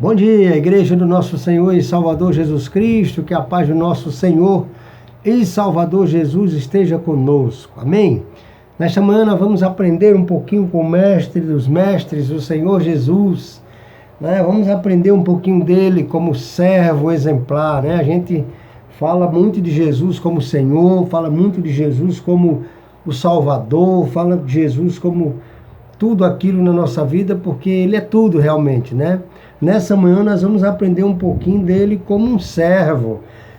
Bom dia, Igreja do nosso Senhor e Salvador Jesus Cristo, que a paz do nosso Senhor e Salvador Jesus esteja conosco. Amém? Nesta manhã nós vamos aprender um pouquinho com o Mestre dos Mestres, o Senhor Jesus. Vamos aprender um pouquinho dele como servo exemplar. A gente fala muito de Jesus como Senhor, fala muito de Jesus como o Salvador, fala de Jesus como tudo aquilo na nossa vida, porque ele é tudo realmente, Nessa manhã nós vamos aprender um pouquinho dele como um servo.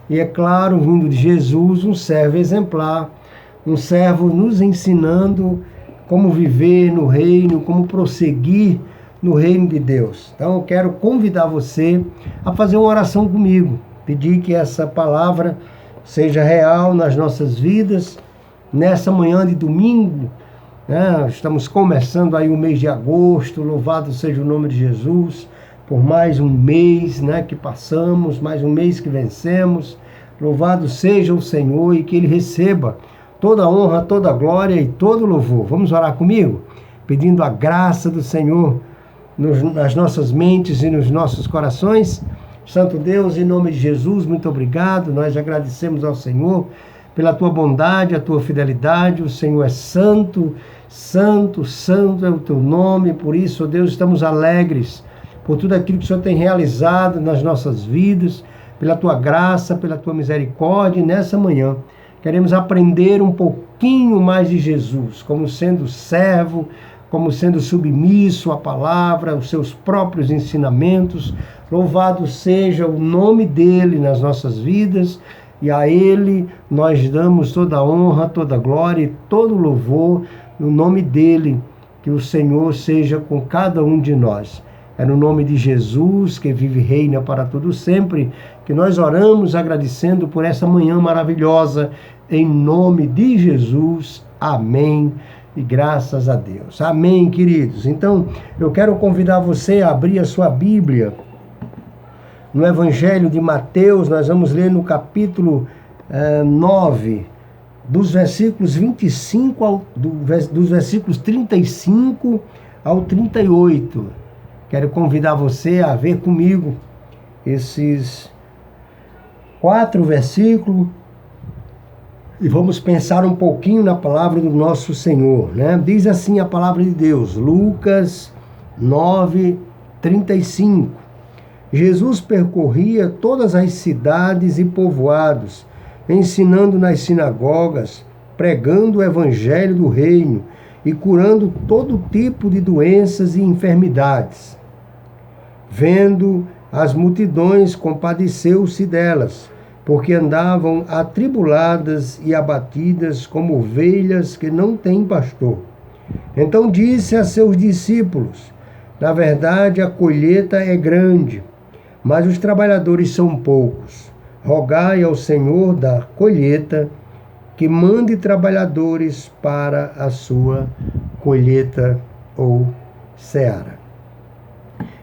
E é claro, vindo de Jesus, um servo exemplar, um servo nos ensinando como viver no reino, como prosseguir no reino de Deus. Então eu quero convidar você a fazer uma oração comigo, pedir que essa palavra seja real nas nossas vidas, nessa manhã de domingo. Estamos começando aí o mês de agosto, louvado seja o nome de Jesus, por mais um mês que passamos, mais um mês que vencemos. Louvado seja o Senhor e que Ele receba toda a honra, toda a glória e todo o louvor. Vamos orar comigo? Pedindo a graça do Senhor nas nossas mentes e nos nossos corações. Santo Deus, em nome de Jesus, muito obrigado. Nós agradecemos ao Senhor pela Tua bondade, a Tua fidelidade. O Senhor é santo, santo, santo é o Teu nome. Por isso, ó Deus, estamos alegres por tudo aquilo que o Senhor tem realizado nas nossas vidas, pela Tua graça, pela Tua misericórdia. E nessa manhã queremos aprender um pouquinho mais de Jesus, como sendo servo, como sendo submisso à palavra, aos seus próprios ensinamentos. Louvado seja o nome dEle nas nossas vidas, e a Ele nós damos toda a honra, toda a glória e todo o louvor no nome dEle. Que o Senhor seja com cada um de nós. É no nome de Jesus, que vive e reina para todo sempre, que nós oramos agradecendo por essa manhã maravilhosa, em nome de Jesus. Amém. E graças a Deus. Amém, queridos. Então, eu quero convidar você a abrir a sua Bíblia. No Evangelho de Mateus, nós vamos ler no capítulo 9, dos versículos 25 dos versículos 35 ao 38. Quero convidar você a ver comigo esses 4 versículos e vamos pensar um pouquinho na palavra do nosso Senhor. Diz assim a palavra de Deus, Lucas 9, 35. Jesus percorria todas as cidades e povoados, ensinando nas sinagogas, pregando o evangelho do reino e curando todo tipo de doenças e enfermidades. Vendo as multidões, compadeceu-se delas, porque andavam atribuladas e abatidas como ovelhas que não têm pastor. Então disse a seus discípulos: na verdade, a colheita é grande, mas os trabalhadores são poucos. Rogai ao Senhor da colheita que mande trabalhadores para a sua colheita ou seara.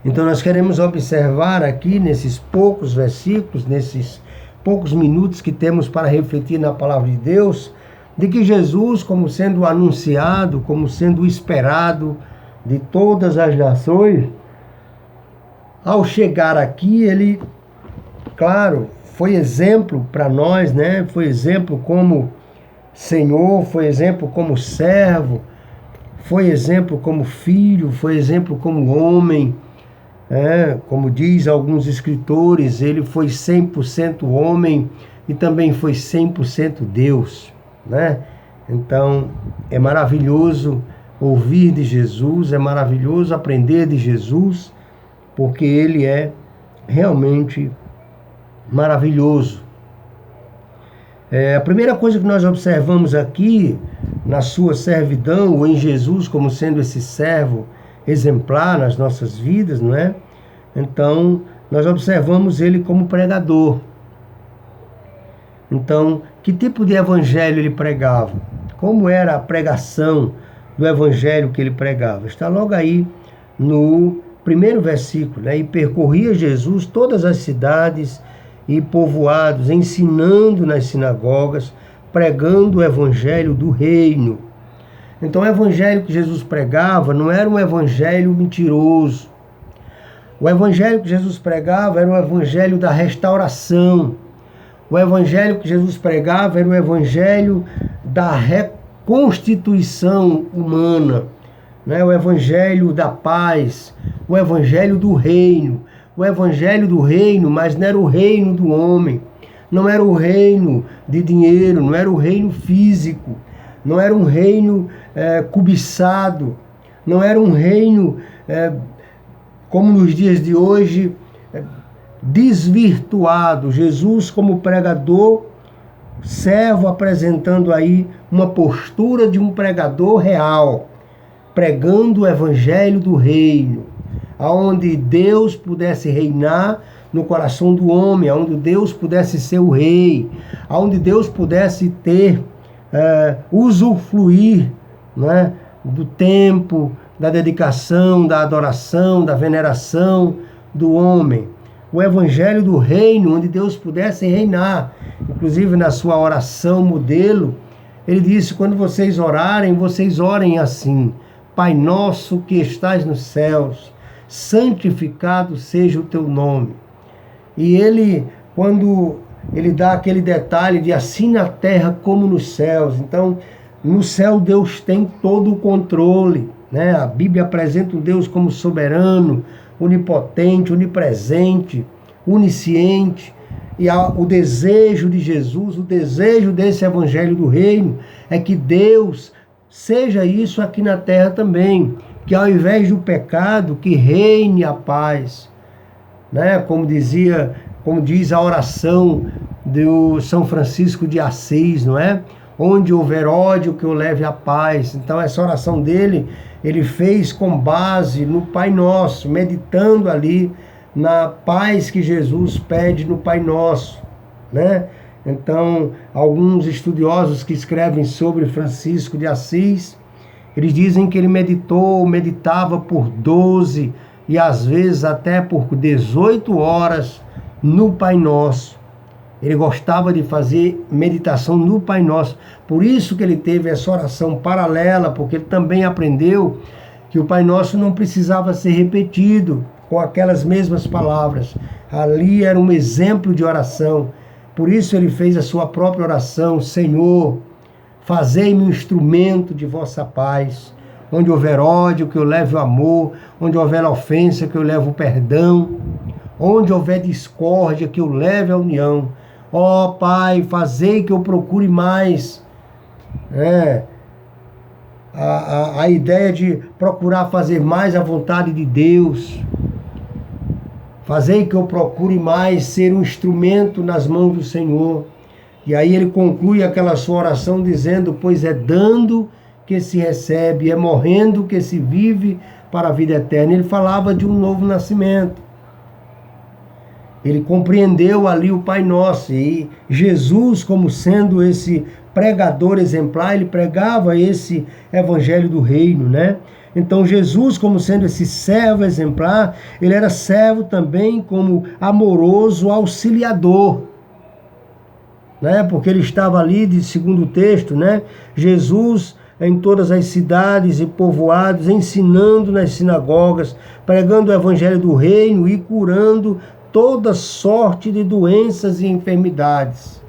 Então nós queremos observar aqui nesses poucos versículos, nesses poucos minutos que temos para refletir na palavra de Deus, de que Jesus, como sendo anunciado, como sendo esperado de todas as nações, ao chegar aqui, ele, claro, foi exemplo para nós, Foi exemplo como Senhor, foi exemplo como servo, foi exemplo como filho, foi exemplo como homem. Como diz alguns escritores, ele foi 100% homem e também foi 100% Deus. Então, é maravilhoso ouvir de Jesus, é maravilhoso aprender de Jesus, porque ele é realmente maravilhoso. A primeira coisa que nós observamos aqui, na sua servidão, ou em Jesus como sendo esse servo exemplar nas nossas vidas, Então, nós observamos ele como pregador. Então, que tipo de evangelho ele pregava? Como era a pregação do evangelho que ele pregava? Está logo aí no primeiro versículo, E percorria Jesus todas as cidades e povoados, ensinando nas sinagogas, pregando o evangelho do reino. Então o evangelho que Jesus pregava não era um evangelho mentiroso. O evangelho que Jesus pregava era o evangelho da restauração. O evangelho que Jesus pregava era o evangelho da reconstituição humana, né? O evangelho da paz, o evangelho do reino. O evangelho do reino, mas não era o reino do homem, não era o reino de dinheiro, não era o reino físico, não era um reino cobiçado, não era um reino como nos dias de hoje, desvirtuado. Jesus, como pregador, servo, apresentando aí uma postura de um pregador real, pregando o evangelho do reino, aonde Deus pudesse reinar no coração do homem, aonde Deus pudesse ser o rei, aonde Deus pudesse ter, usufruir, né, do tempo, da dedicação, da adoração, da veneração do homem. O evangelho do reino, onde Deus pudesse reinar. Inclusive na sua oração modelo, ele disse: quando vocês orem assim: Pai nosso que estás nos céus, santificado seja o teu nome. E ele, quando ele dá aquele detalhe de assim na terra como nos céus, então no céu Deus tem todo o controle, né? A Bíblia apresenta o Deus como soberano, onipotente, onipresente, onisciente. E o desejo de Jesus, o desejo desse evangelho do reino é que Deus seja isso aqui na terra também, que ao invés do pecado, que reine a paz, né? Como diz a oração do São Francisco de Assis, não é? Onde houver ódio, que eu leve a paz. Então essa oração dele, ele fez com base no Pai Nosso, meditando ali na paz que Jesus pede no Pai Nosso, né? Então, alguns estudiosos que escrevem sobre Francisco de Assis, eles dizem que ele meditava por 12 e às vezes até por 18 horas no Pai Nosso. Ele gostava de fazer meditação no Pai Nosso. Por isso que ele teve essa oração paralela, porque ele também aprendeu que o Pai Nosso não precisava ser repetido com aquelas mesmas palavras. Ali era um exemplo de oração. Por isso ele fez a sua própria oração: Senhor, fazei-me um instrumento de vossa paz. Onde houver ódio, que eu leve o amor. Onde houver ofensa, que eu leve o perdão. Onde houver discórdia, que eu leve a união. Ó Pai, fazei que eu procure mais. A ideia de procurar fazer mais a vontade de Deus. Fazei que eu procure mais ser um instrumento nas mãos do Senhor. E aí ele conclui aquela sua oração dizendo: pois é dando que se recebe, é morrendo que se vive para a vida eterna. Ele falava de um novo nascimento. Ele compreendeu ali o Pai Nosso. E Jesus, como sendo esse pregador exemplar, ele pregava esse evangelho do reino, né? Então Jesus, como sendo esse servo exemplar, ele era servo também como amoroso auxiliador, né? Porque ele estava ali, segundo o texto, né? Jesus em todas as cidades e povoados, ensinando nas sinagogas, pregando o evangelho do reino e curando toda sorte de doenças e enfermidades.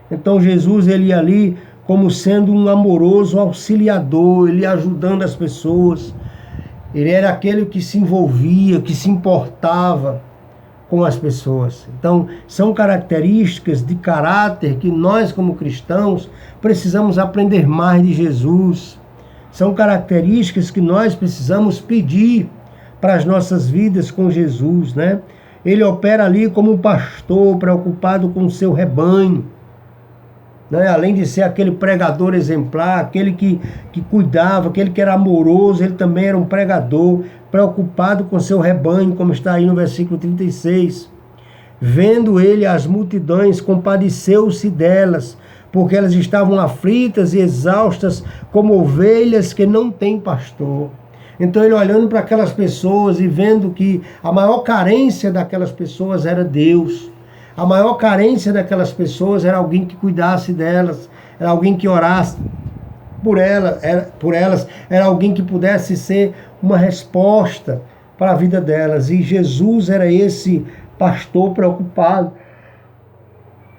Então Jesus, ele ia ali como sendo um amoroso auxiliador, ele ajudando as pessoas. Ele era aquele que se envolvia, que se importava com as pessoas. Então, são características de caráter que nós, como cristãos, precisamos aprender mais de Jesus. São características que nós precisamos pedir para as nossas vidas com Jesus, né? Ele opera ali como um pastor preocupado com o seu rebanho, né? Além de ser aquele pregador exemplar, aquele que cuidava, aquele que era amoroso, ele também era um pregador preocupado com seu rebanho, como está aí no versículo 36. Vendo ele as multidões, compadeceu-se delas, porque elas estavam aflitas e exaustas como ovelhas que não têm pastor. Então ele, olhando para aquelas pessoas e vendo que a maior carência daquelas pessoas era Deus. A maior carência daquelas pessoas era alguém que cuidasse delas, era alguém que orasse por elas, era alguém que pudesse ser uma resposta para a vida delas. E Jesus era esse pastor preocupado.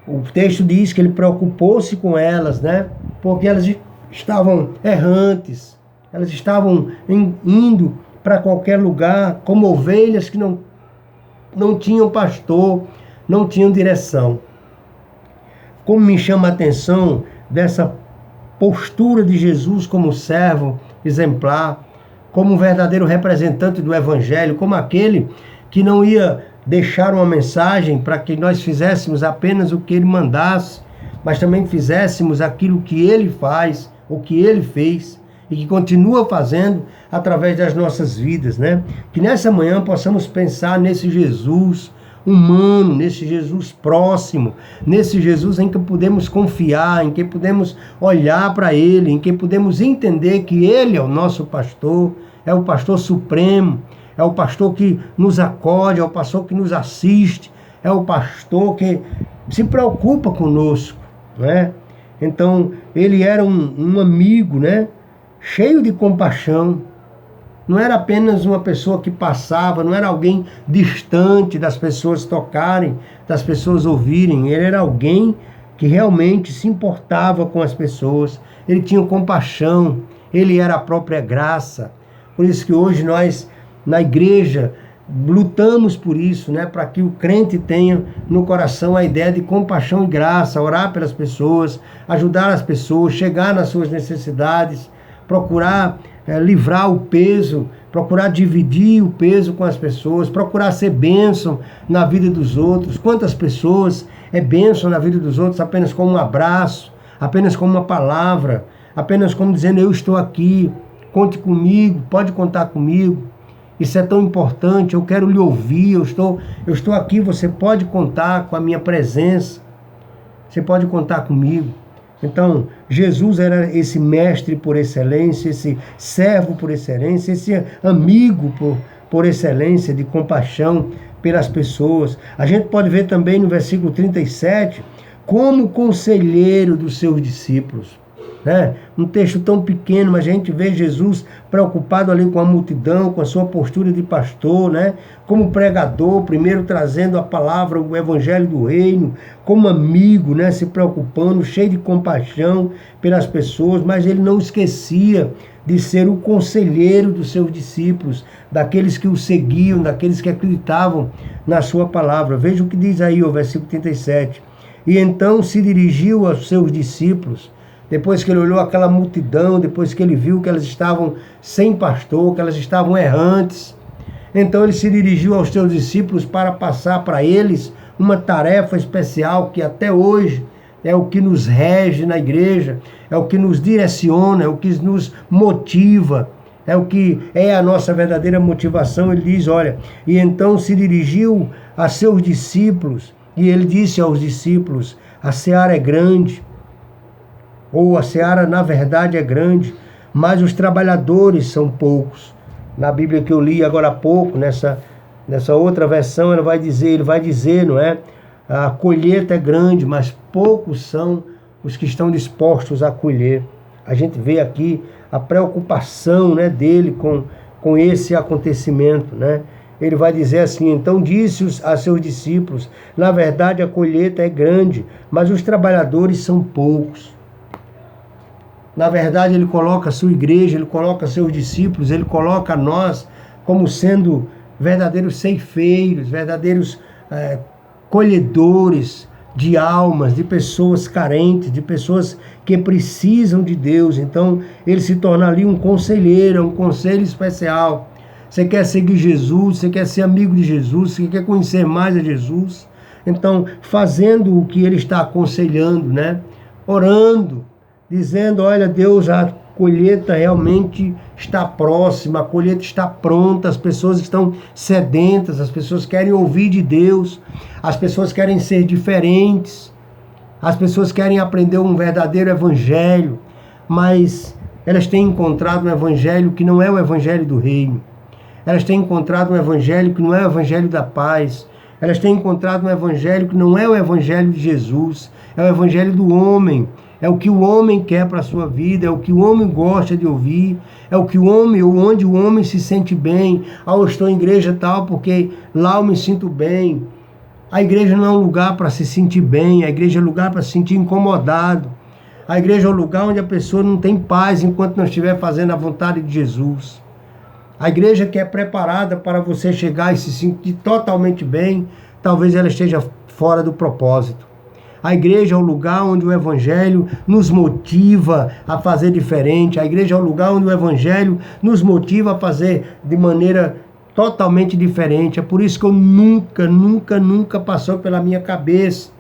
O texto diz que ele preocupou-se com elas, né? Porque elas estavam errantes, elas estavam indo para qualquer lugar, como ovelhas que não tinham pastor, não tinham direção. Como me chama a atenção dessa postura de Jesus como servo exemplar, como um verdadeiro representante do Evangelho, como aquele que não ia deixar uma mensagem para que nós fizéssemos apenas o que ele mandasse, mas também fizéssemos aquilo que ele faz, o que ele fez e que continua fazendo através das nossas vidas, né? Que nessa manhã possamos pensar nesse Jesus humano, nesse Jesus próximo, nesse Jesus em que podemos confiar, em que podemos olhar para ele, em que podemos entender que ele é o nosso pastor, é o pastor supremo, é o pastor que nos acode, é o pastor que nos assiste, é o pastor que se preocupa conosco, né? Então, ele era um amigo, né? Cheio de compaixão. Não era apenas uma pessoa que passava, não era alguém distante das pessoas tocarem, das pessoas ouvirem. Ele era alguém que realmente se importava com as pessoas. Ele tinha compaixão, ele era a própria graça. Por isso que hoje nós, na igreja, lutamos por isso, né? Para que o crente tenha no coração a ideia de compaixão e graça, orar pelas pessoas, ajudar as pessoas, chegar nas suas necessidades, procurar livrar o peso, procurar dividir o peso com as pessoas, procurar ser bênção na vida dos outros. Quantas pessoas é bênção na vida dos outros apenas com um abraço, apenas com uma palavra, apenas como dizendo: eu estou aqui, conte comigo, pode contar comigo. Isso é tão importante, eu quero lhe ouvir, eu estou aqui, você pode contar com a minha presença, você pode contar comigo. Então, Jesus era esse mestre por excelência, esse servo por excelência, esse amigo por excelência, de compaixão pelas pessoas. A gente pode ver também no versículo 37, como conselheiro dos seus discípulos. Né? Um texto tão pequeno, mas a gente vê Jesus preocupado ali com a multidão, com a sua postura de pastor, né? Como pregador, primeiro trazendo a palavra, o evangelho do reino, como amigo, né? Se preocupando, cheio de compaixão pelas pessoas, mas ele não esquecia de ser o conselheiro dos seus discípulos, daqueles que o seguiam, daqueles que acreditavam na sua palavra. Veja o que diz aí o versículo 37. E então se dirigiu aos seus discípulos, depois que ele olhou aquela multidão, depois que ele viu que elas estavam sem pastor, que elas estavam errantes. Então ele se dirigiu aos seus discípulos para passar para eles uma tarefa especial que até hoje é o que nos rege na igreja, é o que nos direciona, é o que nos motiva, é o que é a nossa verdadeira motivação. Ele diz, olha, e então se dirigiu a seus discípulos, e ele disse aos discípulos: a seara é grande, ou a seara na verdade é grande, mas os trabalhadores são poucos. Na Bíblia que eu li agora há pouco, nessa outra versão, ele vai dizer, não é? A colheita é grande, mas poucos são os que estão dispostos a colher. A gente vê aqui a preocupação, né, dele com esse acontecimento, né? Ele vai dizer assim: então disse a seus discípulos, na verdade a colheita é grande, mas os trabalhadores são poucos. Na verdade, ele coloca a sua igreja, ele coloca seus discípulos, ele coloca nós como sendo verdadeiros ceifeiros, verdadeiros colhedores de almas, de pessoas carentes, de pessoas que precisam de Deus. Então, ele se torna ali um conselheiro, um conselho especial. Você quer seguir Jesus, você quer ser amigo de Jesus, você quer conhecer mais a Jesus. Então, fazendo o que ele está aconselhando, né? Orando, dizendo, olha, Deus, a colheita realmente está próxima, a colheita está pronta, as pessoas estão sedentas, as pessoas querem ouvir de Deus, as pessoas querem ser diferentes, as pessoas querem aprender um verdadeiro evangelho, mas elas têm encontrado um evangelho que não é o evangelho do reino. Elas têm encontrado um evangelho que não é o evangelho da paz, Elas têm encontrado um evangelho que não é o evangelho de Jesus, é o evangelho do homem. É o que o homem quer para a sua vida, é o que o homem gosta de ouvir, é o que o homem, onde o homem se sente bem. Ah, eu estou em igreja tal porque lá eu me sinto bem. A igreja não é um lugar para se sentir bem, a igreja é um lugar para se sentir incomodado. A igreja é um lugar onde a pessoa não tem paz enquanto não estiver fazendo a vontade de Jesus. A igreja que é preparada para você chegar e se sentir totalmente bem, talvez ela esteja fora do propósito. A igreja é o lugar onde o evangelho nos motiva a fazer diferente. A igreja é o lugar onde o evangelho nos motiva a fazer de maneira totalmente diferente. É por isso que eu nunca passou pela minha cabeça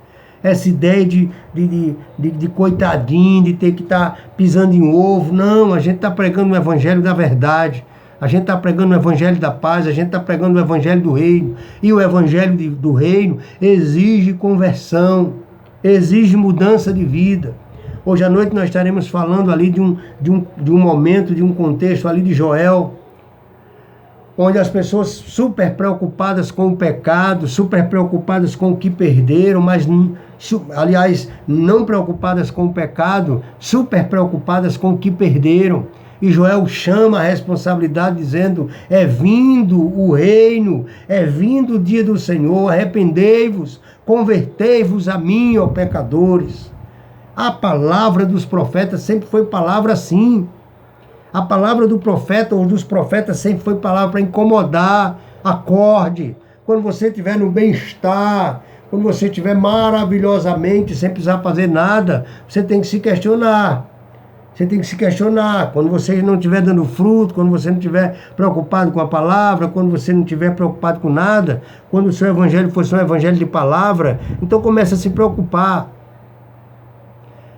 essa ideia de coitadinho, de ter que estar pisando em ovo. Não, a gente está pregando o evangelho da verdade. A gente está pregando o evangelho da paz, a gente está pregando o evangelho do reino. E o evangelho do reino exige conversão, exige mudança de vida. Hoje à noite nós estaremos falando ali de um momento, de um contexto ali de Joel, onde as pessoas super preocupadas com o pecado, super preocupadas com o que perderam, mas, aliás, não preocupadas com o pecado, super preocupadas com o que perderam. E Joel chama a responsabilidade dizendo, é vindo o reino, é vindo o dia do Senhor, arrependei-vos, convertei-vos a mim, ó pecadores. A palavra dos profetas sempre foi palavra assim. A palavra do profeta ou dos profetas sempre foi palavra para incomodar. Acorde. Quando você estiver no bem-estar, quando você estiver maravilhosamente, sem precisar fazer nada, você tem que se questionar. Você tem que se questionar. Quando você não estiver dando fruto, quando você não estiver preocupado com a palavra, quando você não estiver preocupado com nada, quando o seu evangelho for só um evangelho de palavra, então começa a se preocupar.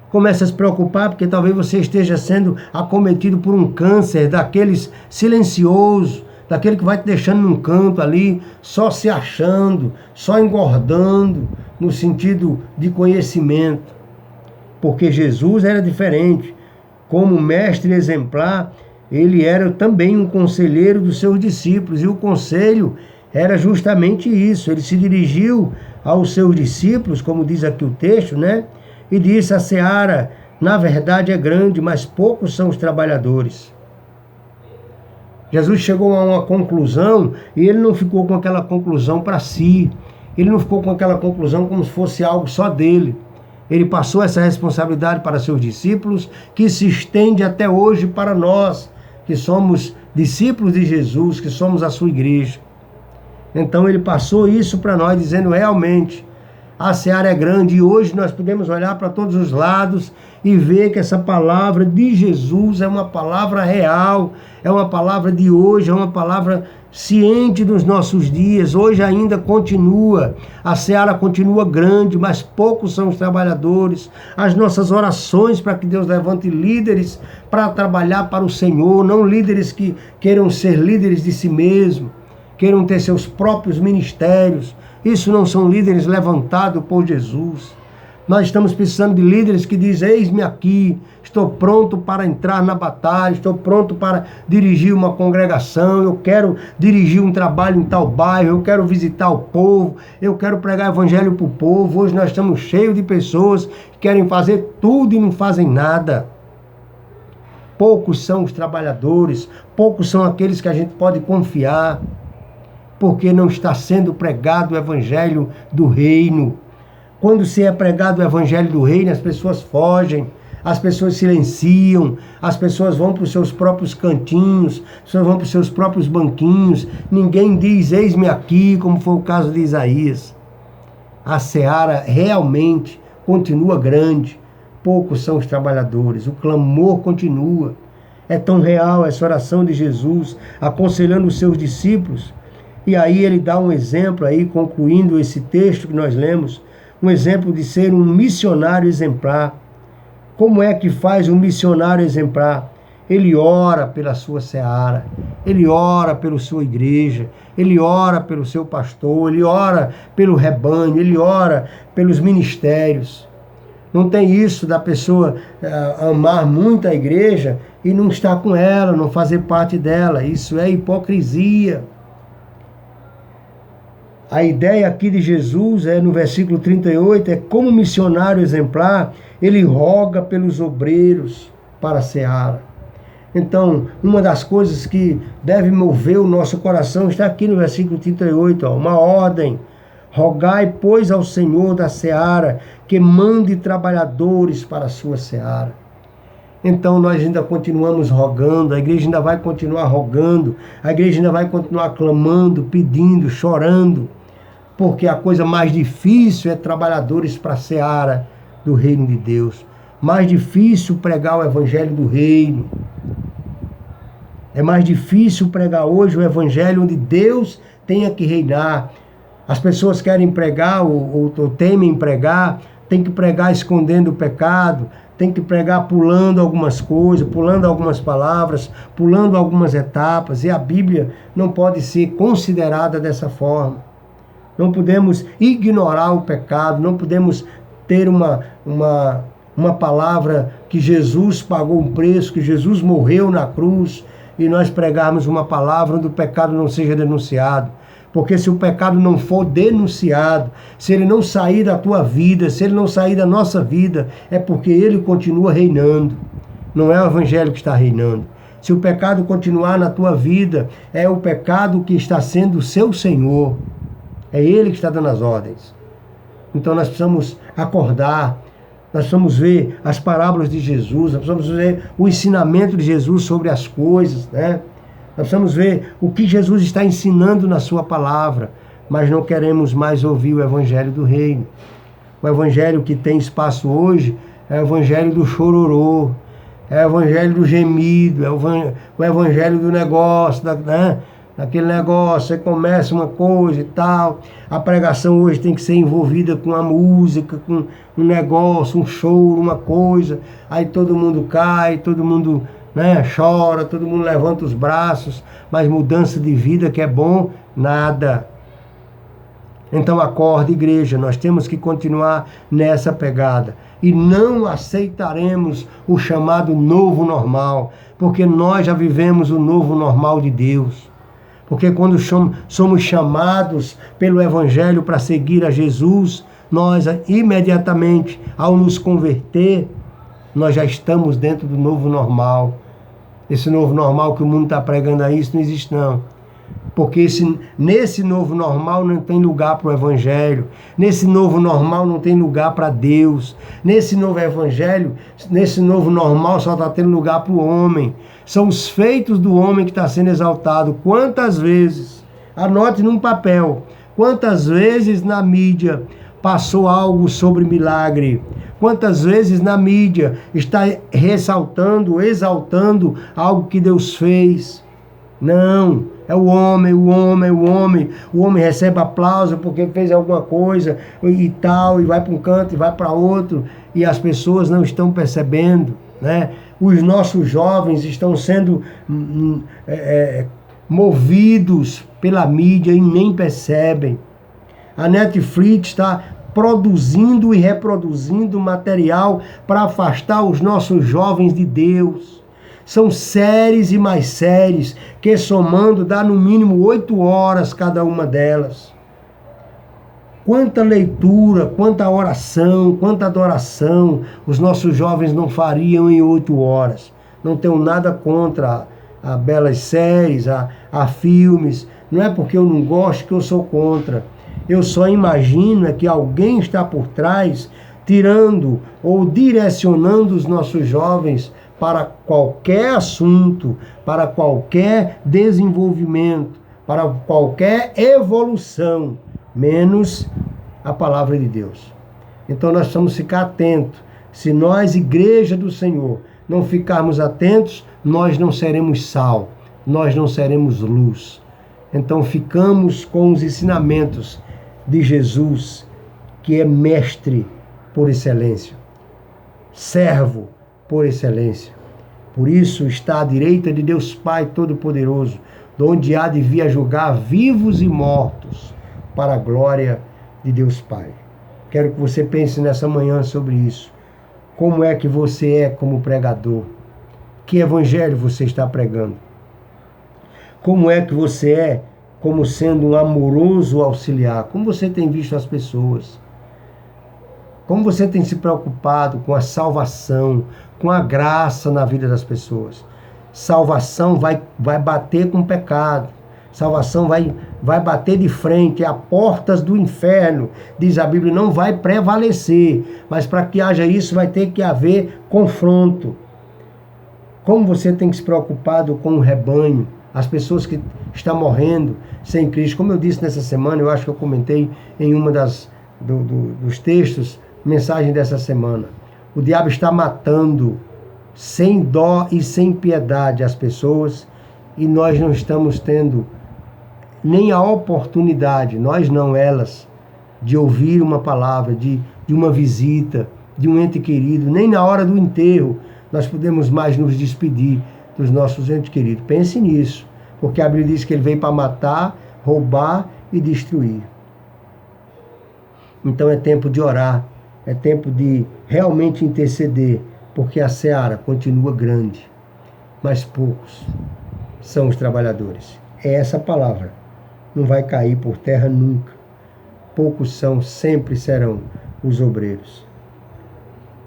Começa a se preocupar porque talvez você esteja sendo acometido por um câncer daqueles silenciosos, daquele que vai te deixando num canto ali, só se achando, só engordando, no sentido de conhecimento. Porque Jesus era diferente. Como mestre exemplar, ele era também um conselheiro dos seus discípulos. E o conselho era justamente isso. Ele se dirigiu aos seus discípulos, como diz aqui o texto, né? E disse, a seara, na verdade, é grande, mas poucos são os trabalhadores. Jesus chegou a uma conclusão e ele não ficou com aquela conclusão para si. Ele não ficou com aquela conclusão como se fosse algo só dele. Ele passou essa responsabilidade para seus discípulos, que se estende até hoje para nós, que somos discípulos de Jesus, que somos a sua igreja. Então ele passou isso para nós, dizendo realmente, a seara é grande e hoje nós podemos olhar para todos os lados e ver que essa palavra de Jesus é uma palavra real, é uma palavra de hoje, é uma palavra ciente dos nossos dias. Hoje ainda continua, a seara continua grande, mas poucos são os trabalhadores. As nossas orações para que Deus levante líderes para trabalhar para o Senhor, não líderes que queiram ser líderes de si mesmo, queiram ter seus próprios ministérios. Isso não são líderes levantados por Jesus. Nós estamos precisando de líderes que dizem, eis-me aqui, estou pronto para entrar na batalha, estou pronto para dirigir uma congregação, eu quero dirigir um trabalho em tal bairro, eu quero visitar o povo, eu quero pregar evangelho para o povo. Hoje nós estamos cheios de pessoas que querem fazer tudo e não fazem nada. Poucos são os trabalhadores, poucos são aqueles que a gente pode confiar, porque não está sendo pregado o evangelho do reino. Quando se é pregado o evangelho do reino, as pessoas fogem, as pessoas silenciam, as pessoas vão para os seus próprios cantinhos, as pessoas vão para os seus próprios banquinhos. Ninguém diz, eis-me aqui, como foi o caso de Isaías. A seara realmente continua grande, poucos são os trabalhadores, o clamor continua. É tão real essa oração de Jesus, aconselhando os seus discípulos. E aí ele dá um exemplo aí, concluindo esse texto que nós lemos, um exemplo de ser um missionário exemplar. Como é que faz um missionário exemplar? Ele ora pela sua seara, ele ora pela sua igreja, ele ora pelo seu pastor, ele ora pelo rebanho, ele ora pelos ministérios. Não tem isso da pessoa amar muito a igreja e não estar com ela, não fazer parte dela. Isso é hipocrisia. A ideia aqui de Jesus, no versículo 38, é como missionário exemplar, ele roga pelos obreiros para a seara. Então, uma das coisas que deve mover o nosso coração está aqui no versículo 38, uma ordem. Rogai, pois, ao Senhor da seara, que mande trabalhadores para a sua seara. Então nós ainda continuamos rogando, a igreja ainda vai continuar rogando, a igreja ainda vai continuar clamando, pedindo, chorando, porque a coisa mais difícil é trabalhadores para a seara do reino de Deus. Mais difícil pregar o evangelho do reino. É mais difícil pregar hoje o evangelho onde Deus tenha que reinar. As pessoas querem pregar ou temem pregar, tem que pregar escondendo o pecado, tem que pregar pulando algumas coisas, pulando algumas palavras, pulando algumas etapas. E a Bíblia não pode ser considerada dessa forma. Não podemos ignorar o pecado, não podemos ter uma palavra que Jesus pagou um preço, que Jesus morreu na cruz, e nós pregarmos uma palavra onde o pecado não seja denunciado. Porque se o pecado não for denunciado, se ele não sair da tua vida, se ele não sair da nossa vida, é porque ele continua reinando. Não é o evangelho que está reinando. Se o pecado continuar na tua vida, é o pecado que está sendo o seu Senhor. É ele que está dando as ordens. Então nós precisamos acordar, nós precisamos ver as parábolas de Jesus, nós precisamos ver o ensinamento de Jesus sobre as coisas, né? Nós precisamos ver o que Jesus está ensinando na sua palavra, mas não queremos mais ouvir o evangelho do reino. O evangelho que tem espaço hoje é o evangelho do chororô, é o evangelho do gemido, é o evangelho do negócio, né? Daquele negócio, você começa uma coisa e tal. A pregação hoje tem que ser envolvida com a música, com um negócio, um choro, uma coisa. Aí todo mundo cai, todo mundo, né, chora, todo mundo levanta os braços, mas mudança de vida que é bom, nada. Então acorda, igreja, nós temos que continuar nessa pegada. E não aceitaremos o chamado novo normal, porque nós já vivemos o novo normal de Deus. Porque quando somos chamados pelo Evangelho para seguir a Jesus, nós imediatamente, ao nos converter, nós já estamos dentro do novo normal. Esse novo normal que o mundo está pregando aí, isso não existe não. Porque nesse novo normal não tem lugar para o Evangelho. Nesse novo normal não tem lugar para Deus. Nesse novo Evangelho, nesse novo normal só está tendo lugar para o homem. São os feitos do homem que está sendo exaltado. Quantas vezes, anote num papel, quantas vezes na mídia passou algo sobre milagre. Quantas vezes na mídia está ressaltando, exaltando algo que Deus fez. Não, é o homem. O homem recebe aplauso porque fez alguma coisa e tal, e vai para um canto e vai para outro, e as pessoas não estão percebendo, né? Os nossos jovens estão sendo movidos pela mídia e nem percebem. A Netflix está produzindo e reproduzindo material para afastar os nossos jovens de Deus. São séries e mais séries, que somando dá no mínimo 8 horas cada uma delas. Quanta leitura, quanta oração, quanta adoração os nossos jovens não fariam em 8 horas. Não tenho nada contra a belas séries, a filmes. Não é porque eu não gosto que eu sou contra. Eu só imagino que alguém está por trás, tirando ou direcionando os nossos jovens para qualquer assunto, para qualquer desenvolvimento, para qualquer evolução, menos a palavra de Deus. Então nós precisamos ficar atentos. Se nós, igreja do Senhor, não ficarmos atentos, nós não seremos sal, nós não seremos luz. Então ficamos com os ensinamentos de Jesus, que é mestre por excelência, servo por excelência. Por isso está à direita de Deus Pai Todo-Poderoso, de onde há de vir a julgar vivos e mortos, para a glória de Deus Pai. Quero que você pense nessa manhã sobre isso. Como é que você é como pregador? Que evangelho você está pregando? Como é que você é como sendo um amoroso auxiliar. Como você tem visto as pessoas? Como você tem se preocupado com a salvação, com a graça na vida das pessoas? Salvação vai bater com o pecado. Salvação vai bater de frente a portas do inferno. Diz a Bíblia, não vai prevalecer. Mas para que haja isso, vai ter que haver confronto. Como você tem se preocupado com o rebanho, as pessoas que estão morrendo sem Cristo. Como eu disse nessa semana, eu acho que eu comentei em uma dos textos, mensagem dessa semana. O diabo está matando sem dó e sem piedade as pessoas, e nós não estamos tendo nem a oportunidade, nós não, elas, de ouvir uma palavra, de uma visita, de um ente querido. Nem na hora do enterro nós podemos mais nos despedir dos nossos entes queridos. Pense nisso, porque a Bíblia diz que ele veio para matar, roubar e destruir. Então é tempo de orar, é tempo de realmente interceder, porque a seara continua grande, mas poucos são os trabalhadores. É essa palavra, não vai cair por terra nunca. Poucos são, sempre serão os obreiros.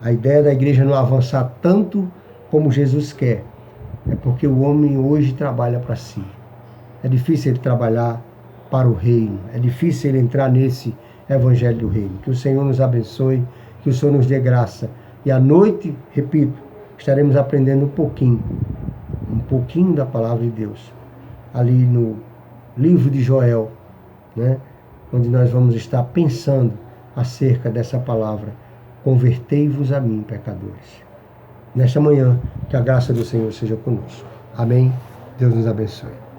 A ideia da igreja não avançar tanto como Jesus quer, é porque o homem hoje trabalha para si. É difícil ele trabalhar para o reino, é difícil ele entrar nesse evangelho do reino. Que o Senhor nos abençoe, que o Senhor nos dê graça. E à noite, repito, estaremos aprendendo um pouquinho da palavra de Deus, ali no livro de Joel, né? Onde nós vamos estar pensando acerca dessa palavra: convertei-vos a mim, pecadores. Nesta manhã, que a graça do Senhor seja conosco. Amém? Deus nos abençoe.